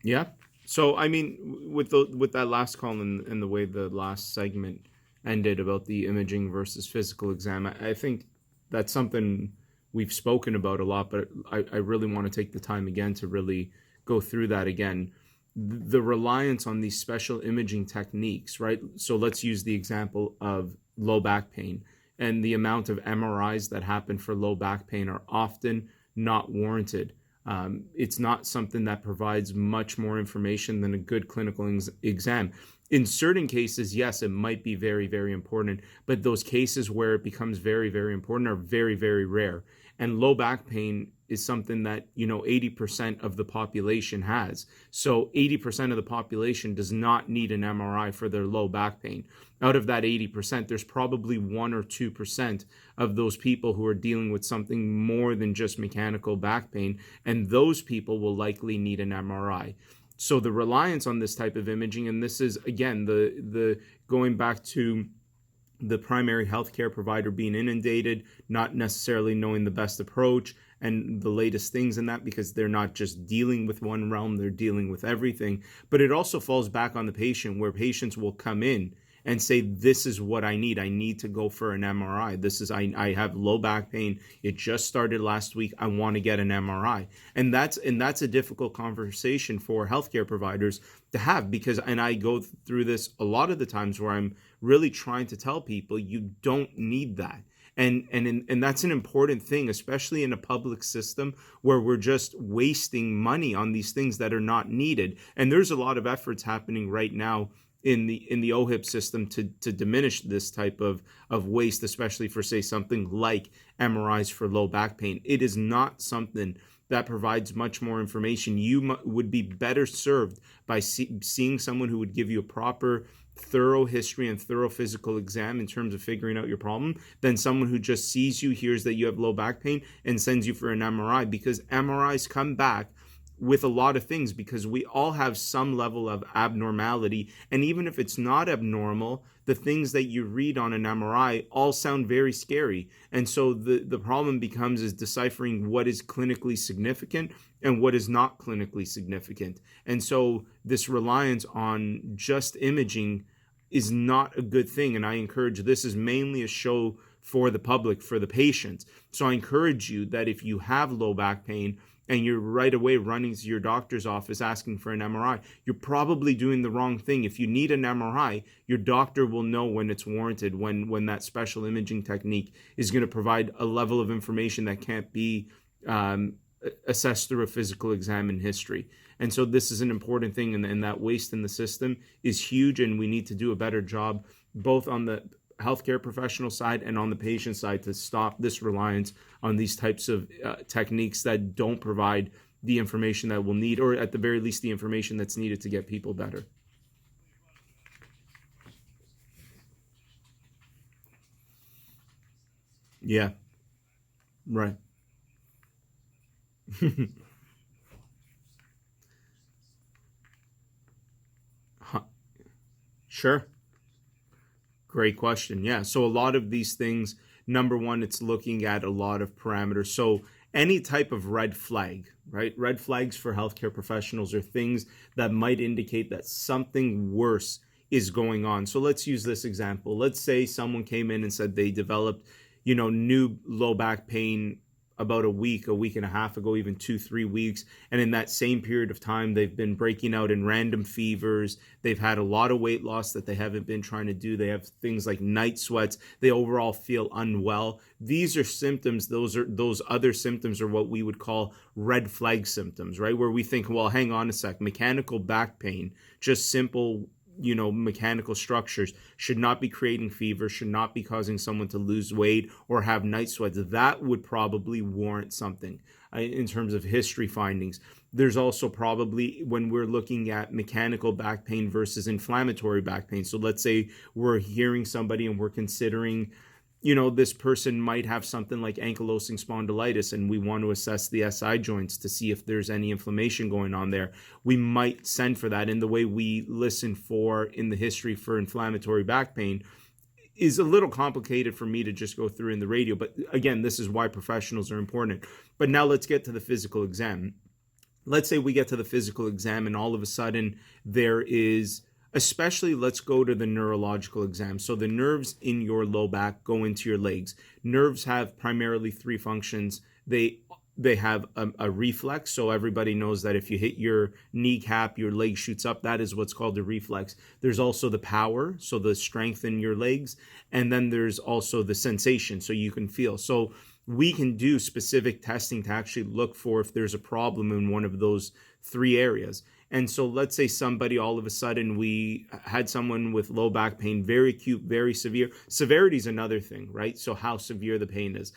Yeah. So I mean, with that last call and the way the last segment ended about the imaging versus physical exam, I think that's something we've spoken about a lot, but I really want to take the time again to really go through that again. The reliance on these special imaging techniques, right? So let's use the example of low back pain, and the amount of MRIs that happen for low back pain are often not warranted. It's not something that provides much more information than a good clinical exam. In certain cases, yes, it might be very, very important, but those cases where it becomes very, very important are very, very rare. And low back pain is something that, 80% of the population has. So 80% of the population does not need an MRI for their low back pain. Out of that 80%, there's probably 1 or 2% of those people who are dealing with something more than just mechanical back pain, and those people will likely need an MRI. So the reliance on this type of imaging, and this is again the going back to the primary healthcare provider being inundated, not necessarily knowing the best approach and the latest things in that, because they're not just dealing with one realm, they're dealing with everything. But it also falls back on the patient, where patients will come in and say, this is what I need. I need to go for an MRI. I have low back pain. It just started last week. I want to get an MRI. And that's a difficult conversation for healthcare providers to have, because, and I go through this a lot of the times where I'm really trying to tell people, you don't need that. And that's an important thing, especially in a public system where we're just wasting money on these things that are not needed. And there's a lot of efforts happening right now in the OHIP system to diminish this type of waste, especially for, say, something like MRIs for low back pain. It is not something that provides much more information. You would be better served by seeing someone who would give you a proper, thorough history and thorough physical exam in terms of figuring out your problem, than someone who just sees you, hears that you have low back pain, and sends you for an MRI, because MRIs come back with a lot of things, because we all have some level of abnormality. And even if it's not abnormal, the things that you read on an MRI all sound very scary. And so the problem becomes is deciphering what is clinically significant and what is not clinically significant. And so this reliance on just imaging is not a good thing. And I encourage, this is mainly a show for the public, for the patients. So I encourage you that if you have low back pain and you're right away running to your doctor's office asking for an MRI, you're probably doing the wrong thing. If you need an MRI, your doctor will know when it's warranted, when that special imaging technique is going to provide a level of information that can't be assessed through a physical exam in history. And so this is an important thing, and that waste in the system is huge, and we need to do a better job both on the healthcare professional side and on the patient side to stop this reliance on these types of techniques that don't provide the information that we'll need, or at the very least the information that's needed to get people better. Yeah, right. Huh. Sure. Great question. Yeah. So a lot of these things, number one, it's looking at a lot of parameters. So any type of red flag, right? Red flags for healthcare professionals are things that might indicate that something worse is going on. So let's use this example. Let's say someone came in and said they developed, new low back pain about a week and a half ago, even 2, 3 weeks. And in that same period of time, they've been breaking out in random fevers. They've had a lot of weight loss that they haven't been trying to do. They have things like night sweats. They overall feel unwell. These are symptoms. Those other symptoms are what we would call red flag symptoms, right? Where we think, well, hang on a sec, mechanical back pain, just simple mechanical structures, should not be creating fever, should not be causing someone to lose weight or have night sweats. That would probably warrant something in terms of history findings. There's also probably, when we're looking at mechanical back pain versus inflammatory back pain. So let's say we're hearing somebody and we're considering, this person might have something like ankylosing spondylitis, and we want to assess the SI joints to see if there's any inflammation going on there. We might send for that. And the way we listen for in the history for inflammatory back pain is a little complicated for me to just go through in the radio. But again, this is why professionals are important. But now let's get to the physical exam. let's say we get to the physical exam and all of a sudden there is, especially let's go to the neurological exam. So the nerves in your low back go into your legs. Nerves have primarily three functions. They have a reflex. So everybody knows that if you hit your kneecap, your leg shoots up. That is what's called a reflex. There's also the power, so the strength in your legs. And then there's also the sensation, so you can feel. So we can do specific testing to actually look for if there's a problem in one of those three areas. And so let's say somebody, all of a sudden, we had someone with low back pain, very acute, very severe. Severity is another thing, right? So how severe the pain is.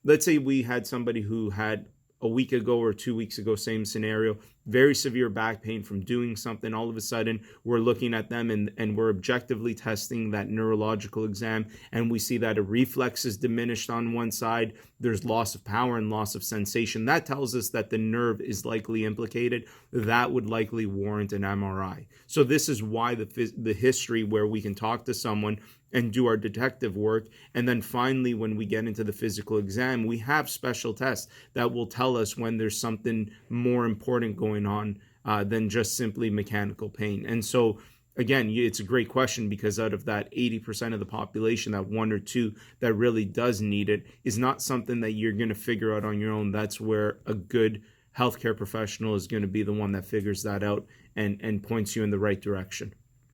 Let's say we had somebody who had a week ago or 2 weeks ago, same scenario, very severe back pain from doing something. All of a sudden, we're looking at them and we're objectively testing that neurological exam, and we see that a reflex is diminished on one side. There's loss of power and loss of sensation. That tells us that the nerve is likely implicated. That would likely warrant an MRI. So this is why the history, where we can talk to someone and do our detective work. And then finally, when we get into the physical exam, we have special tests that will tell us when there's something more important going on than just simply mechanical pain. And so, again, it's a great question, because out of that 80% of the population, that 1 or 2 that really does need it is not something that you're going to figure out on your own. That's where a good healthcare professional is going to be the one that figures that out and points you in the right direction.